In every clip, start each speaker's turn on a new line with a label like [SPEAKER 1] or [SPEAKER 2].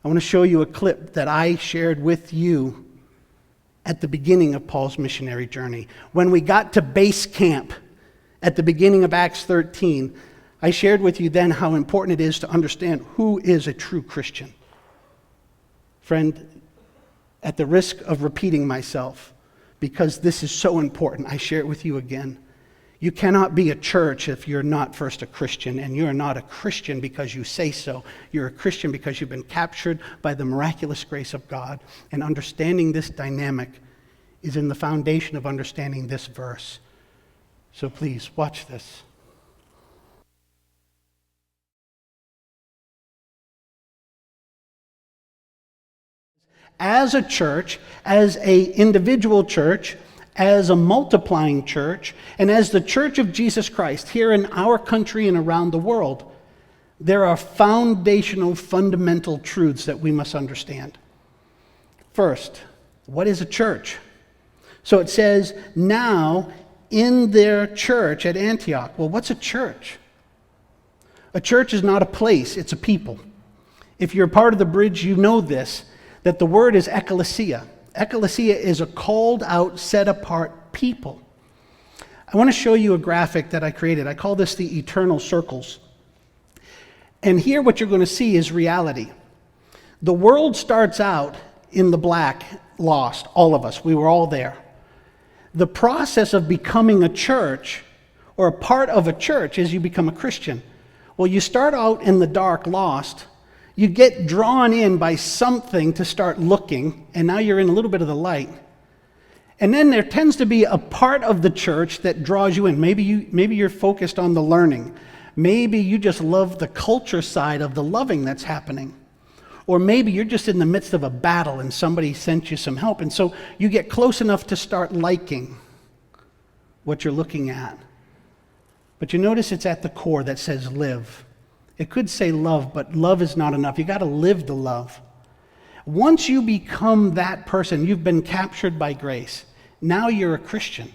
[SPEAKER 1] I want to show you a clip that I shared with you at the beginning of Paul's missionary journey. When we got to base camp at the beginning of Acts 13, I shared with you then how important it is to understand who is a true Christian. Friend, at the risk of repeating myself, because this is so important, I share it with you again. You cannot be a church if you're not first a Christian, and you're not a Christian because you say so. You're a Christian because you've been captured by the miraculous grace of God, and understanding this dynamic is in the foundation of understanding this verse. So please, watch this. As a church, as an individual church, as a multiplying church, and as the Church of Jesus Christ here in our country and around the world, there are foundational, fundamental truths that we must understand. First, what is a church? So it says, now in their church at Antioch. Well, what's a church? A church is not a place, it's a people. If you're part of the Bridge, you know this, that the word is ekklesia. Ekklesia is a called out, set apart people. I want to show you a graphic that I created. I call this the eternal circles. And here what you're going to see is reality. The world starts out in the black, lost, all of us. We were all there. The process of becoming a church, or a part of a church, is you become a Christian. Well, you start out in the dark, lost. You get drawn in by something to start looking, and now you're in a little bit of the light. And then there tends to be a part of the church that draws you in. Maybe you're focused on the learning. Maybe you just love the culture side of the loving that's happening. Or maybe you're just in the midst of a battle and somebody sent you some help, and so you get close enough to start liking what you're looking at. But you notice it's at the core that says live. It could say love, but love is not enough. You got to live the love. Once you become that person, you've been captured by grace. Now you're a Christian.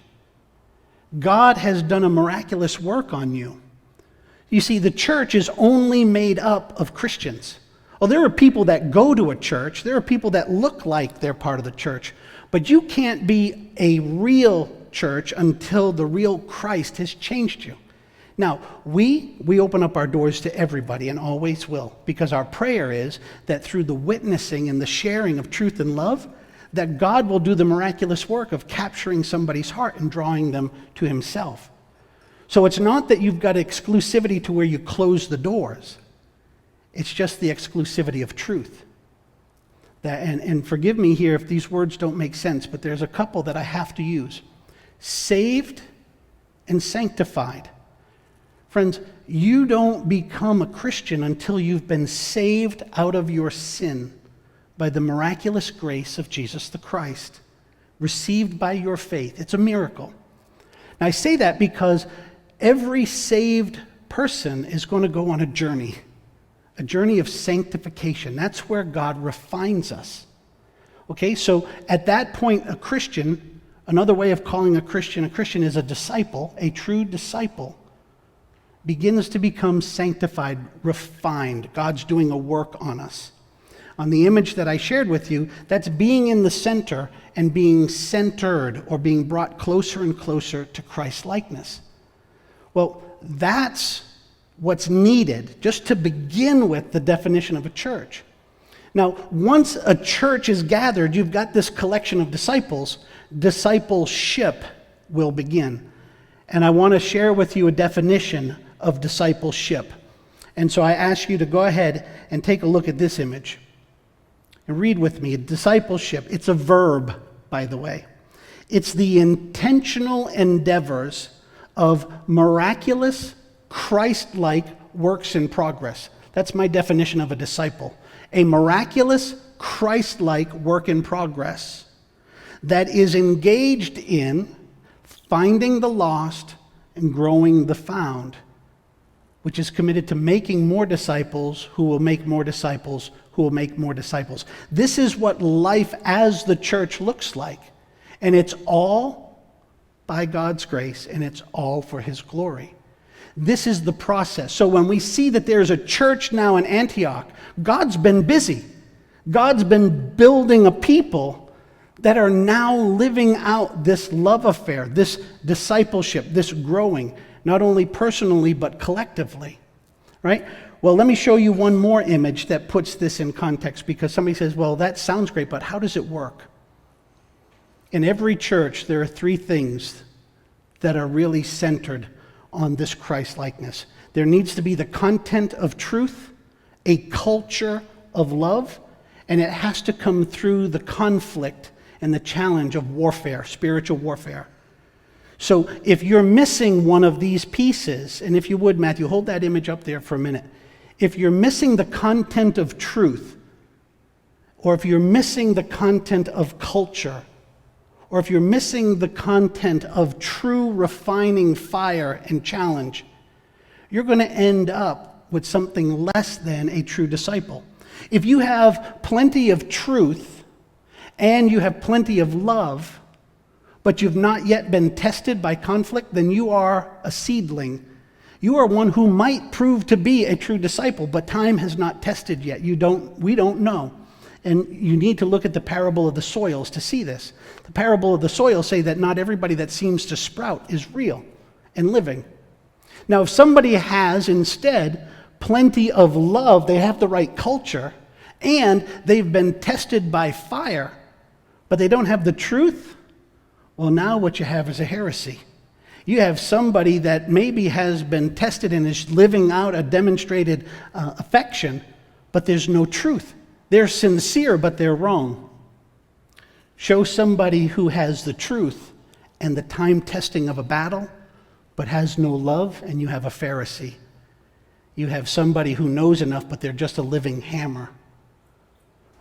[SPEAKER 1] God has done a miraculous work on you. You see, the church is only made up of Christians. Well, there are people that go to a church. There are people that look like they're part of the church. But you can't be a real church until the real Christ has changed you. Now, we open up our doors to everybody and always will, because our prayer is that through the witnessing and the sharing of truth and love, that God will do the miraculous work of capturing somebody's heart and drawing them to himself. So it's not that you've got exclusivity to where you close the doors. It's just the exclusivity of truth. And forgive me here if these words don't make sense, but there's a couple that I have to use. Saved and sanctified. Friends, you don't become a Christian until you've been saved out of your sin by the miraculous grace of Jesus the Christ, received by your faith. It's a miracle. Now, I say that because every saved person is going to go on a journey of sanctification. That's where God refines us. Okay, so at that point, a Christian, another way of calling a Christian is a disciple, a true disciple, begins to become sanctified, refined. God's doing a work on us. On the image that I shared with you, that's being in the center and being centered, or being brought closer and closer to Christ's likeness. Well, that's what's needed just to begin with the definition of a church. Now, once a church is gathered, you've got this collection of disciples. Discipleship will begin. And I want to share with you a definition of discipleship. And so I ask you to go ahead and take a look at this image. And read with me. Discipleship, it's a verb, by the way. It's the intentional endeavors of miraculous, Christ-like works in progress. That's my definition of a disciple. A miraculous, Christ-like work in progress that is engaged in finding the lost and growing the found, which is committed to making more disciples who will make more disciples who will make more disciples. This is what life as the church looks like. And it's all by God's grace, and it's all for his glory. This is the process. So when we see that there's a church now in Antioch, God's been busy. God's been building a people that are now living out this love affair, this discipleship, this growing, not only personally but collectively, right? Well, let me show you one more image that puts this in context, because somebody says, well, that sounds great, but how does it work? In every church, there are three things that are really centered on this Christ-likeness. There needs to be the content of truth, a culture of love, and it has to come through the conflict and the challenge of warfare, spiritual warfare. So if you're missing one of these pieces, and if you would, Matthew, hold that image up there for a minute. If you're missing the content of truth, or if you're missing the content of culture, or if you're missing the content of true refining fire and challenge, you're going to end up with something less than a true disciple. If you have plenty of truth and you have plenty of love, but you've not yet been tested by conflict, then you are a seedling. You are one who might prove to be a true disciple, but time has not tested yet. We don't know. And you need to look at the parable of the soils to see this. The parable of the soils say that not everybody that seems to sprout is real and living. Now, if somebody has instead plenty of love, they have the right culture, and they've been tested by fire, but they don't have the truth, well, now what you have is a heresy. You have somebody that maybe has been tested and is living out a demonstrated affection, but there's no truth. They're sincere, but they're wrong. Show somebody who has the truth and the time testing of a battle, but has no love, and you have a Pharisee. You have somebody who knows enough, but they're just a living hammer.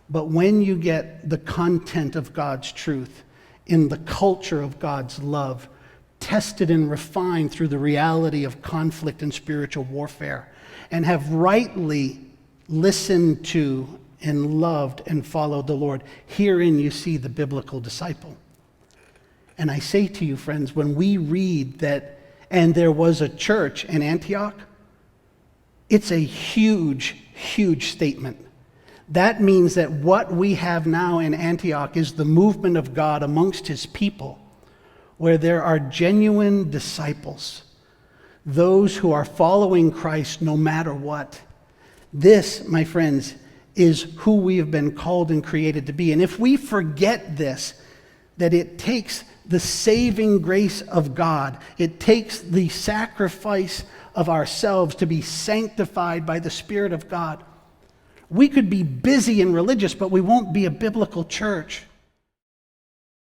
[SPEAKER 1] But when you get the content of God's truth in the culture of God's love, tested and refined through the reality of conflict and spiritual warfare, and have rightly listened to and loved and followed the Lord, herein you see the biblical disciple. And I say to you, friends, when we read that, and there was a church in Antioch, it's a huge, huge statement. That means that what we have now in Antioch is the movement of God amongst his people, where there are genuine disciples, those who are following Christ no matter what. This, my friends, is who we have been called and created to be. And if we forget this, that it takes the saving grace of God, it takes the sacrifice of ourselves to be sanctified by the Spirit of God, we could be busy and religious, but we won't be a biblical church.